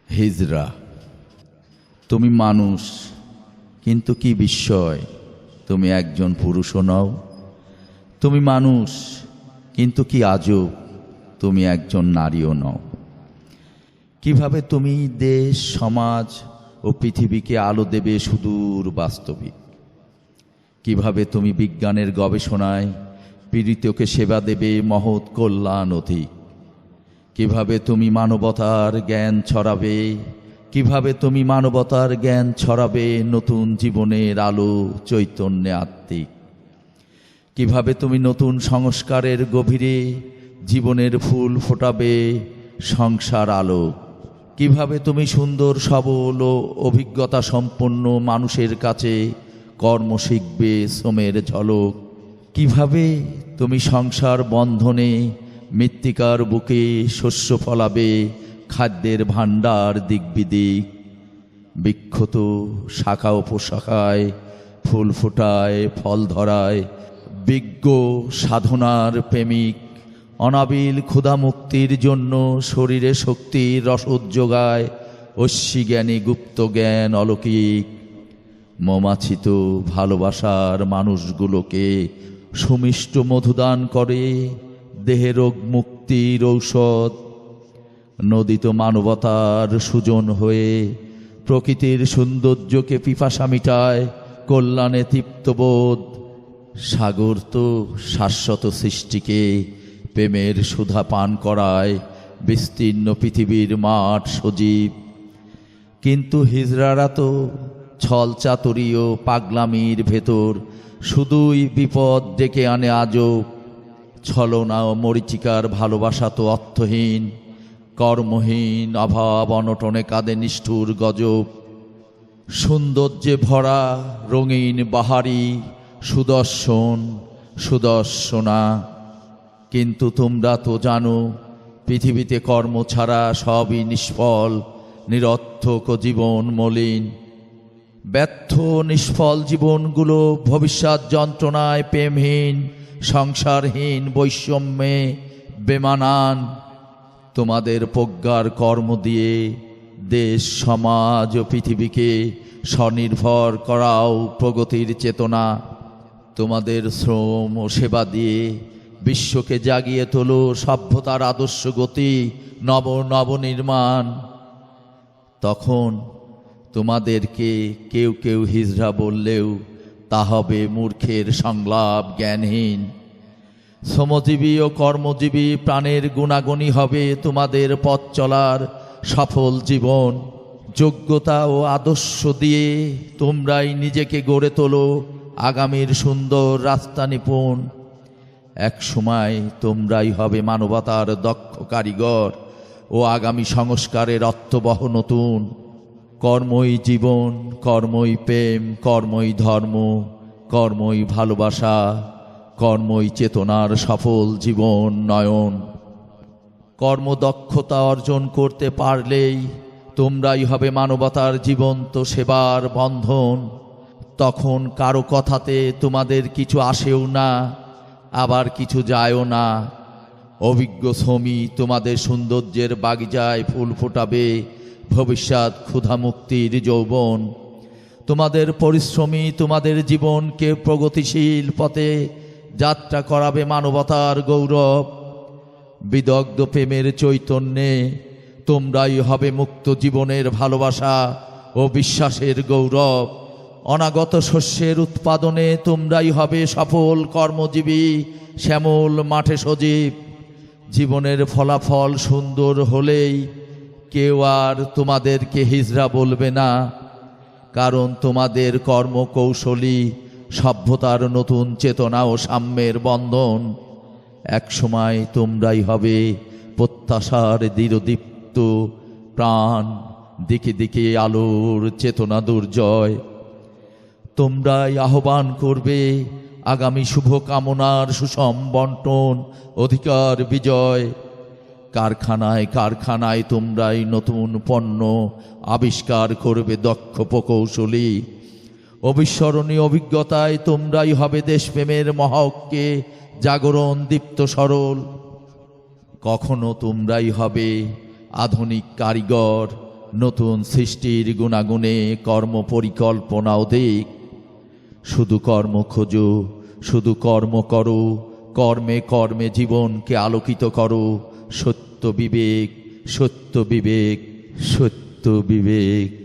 হিজরা। তুমি মানুষ, কিন্তু কি বিস্ময়, তুমি একজন পুরুষও নও। তুমি মানুষ, কিন্তু কি আজব, তুমি একজন নারীও নও। কিভাবে তুমি দেশ, সমাজ ও পৃথিবীকে আলো দেবে সুদূর বাস্তবিক? কিভাবে তুমি বিজ্ঞানের গবেষণায় পীড়িতকে সেবা দেবে মহৎ কল্যাণ অধিক? কিভাবে তুমি মানবতার জ্ঞান ছড়াবে? কিভাবে তুমি মানবতার জ্ঞান ছড়াবে নতুন জীবনের আলো, চৈতন্যে আত্মিক? কিভাবে তুমি নতুন সংস্কারের গভীরে জীবনের ফুল ফোটাবে সংসার আলো? কিভাবে তুমি সুন্দর, সবল ও অভিজ্ঞতা সম্পন্ন মানুষের কাছে কর্ম শিখবে শ্রমের ঝলক? কিভাবে তুমি সংসার বন্ধনে মৃত্তিকার বুকে শস্য ফলাবে খাদ্যের ভাণ্ডার দিক বিদিক? বিক্ষত শাখা উপশাখায় ফুল ফোটায়, ফল ধরায় বিজ্ঞ সাধনার প্রেমিক অনাবিল ক্ষুধা মুক্তির জন্য শরীরে শক্তির রসদ যোগায় ঐশ্বী গুপ্ত জ্ঞান অলৌকিক। মৌমাছি তো ভালোবাসার মানুষগুলোকে সুমিষ্ট মধুদান করে দেহে রোগ মুক্তির ঔষধ। নদী তো মানবতার সুজন হয়ে প্রকৃতির সৌন্দর্যকে পিপাসা মিটায় কল্যাণে তৃপ্তবোধ। সাগর তো শাশ্বত সৃষ্টিকে প্রেমের সুধা পান করায় বিস্তীর্ণ পৃথিবীর মাঠ সজীব। কিন্তু হিজড়ারা তো ছল চাতুরী ও পাগলামির ভেতর শুধুই বিপদ ডেকে আনে আজব। ছলনা ও মরীচিকার ভালোবাসা তো অর্থহীন, কর্মহীন, অভাব অনটনে কাঁদে নিষ্ঠুর গজব। সৌন্দর্যে ভরা রঙিন বাহারি সুদর্শন, সুদর্শনা। কিন্তু তোমরা তো জানো পৃথিবীতে কর্ম ছাড়া সবই নিষ্ফল, নিরর্থক ও জীবন মলিন। ব্যর্থ নিষ্ফল জীবনগুলো ভবিষ্যৎ যন্ত্রণায় প্রেমহীন, সংসারহীন, বৈষম্যে বেমানান। তোমাদের প্রজ্ঞার কর্ম দিয়ে দেশ, সমাজ ও পৃথিবীকে স্বনির্ভর করাও প্রগতির চেতনা। তোমাদের শ্রম ও সেবা দিয়ে বিশ্বকে জাগিয়ে তোলো সভ্যতার আদর্শ গতি, নব নবনির্মাণ। তখন তোমাদেরকে কেউ কেউ হিজড়া বললেও তা হবে মূর্খের সংলাপ, জ্ঞানহীন। শ্রমজীবী ও কর্মজীবী প্রাণের গুণাগুণী হবে তোমাদের পথ চলার সফল জীবন। যোগ্যতা ও আদর্শ দিয়ে তোমরাই নিজেকে গড়ে তোলো আগামীর সুন্দর রাস্তা নিপুণ। এক সময় তোমরাই হবে মানবতার দক্ষ কারিগর ও আগামী সংস্কারের অর্থবহ নতুন। কর্মই জীবন, কর্মই প্রেম, কর্মই ধর্ম, কর্মই ভালোবাসা, কর্মই চেতনার সফল জীবন নয়ন। কর্মদক্ষতা অর্জন করতে পারলেই তোমরাই হবে মানবতার জীবন্ত সেবার বন্ধন। তখন কারো কথাতে তোমাদের কিছু আসেও না, আবার কিছু যায়ও না। অভিজ্ঞ শ্রমী তোমাদের সৌন্দর্যের বাগিচায় ফুল ফোটাবে ভবিষ্যৎ ক্ষুধা মুক্তির যৌবন। তোমাদের পরিশ্রমী তোমাদের জীবনকে প্রগতিশীল পথে যাত্রা করাবে মানবতার গৌরব। বিদগ্ধ প্রেমের চৈতন্যে তোমরাই হবে মুক্ত জীবনের ভালোবাসা ও বিশ্বাসের গৌরব। অনাগত শস্যের উৎপাদনে তোমরাই হবে সফল কর্মজীবী, শ্যামল মাঠে সজীব। জীবনের ফলাফল সুন্দর হলেই কেউ আর তোমাদেরকে হিজড়া বলবে না, কারণ তোমাদের কর্মকৌশলী সভ্যতার নতুন চেতনা ও সাম্যের বন্ধন। একসময় তোমরাই হবে প্রত্যাশার দৃঢ়দীপ্ত প্রাণ, দিকে দিকে আলোর চেতনা দুর্জয়। তোমরাই আহ্বান করবে আগামী শুভকামনার সুষম বন্টন, অধিকার বিজয়। কারখানায় কারখানায় তোমরাই নতুন পণ্য আবিষ্কার করবে দক্ষ প্রকৌশলী। অবিস্মরণীয় অভিজ্ঞতায় তোমরাই হবে দেশপ্রেমের মহককে জাগরণ দীপ্ত সরল। কখনো তোমরাই হবে আধুনিক কারিগর, নতুন সৃষ্টির গুণাগুণে কর্ম পরিকল্পনাও দিক। শুধু কর্ম খোঁজো, শুধু কর্ম করো, কর্মে কর্মে জীবনকে আলোকিত করো। সত্য বিবেক, সত্য বিবেক, সত্য বিবেক।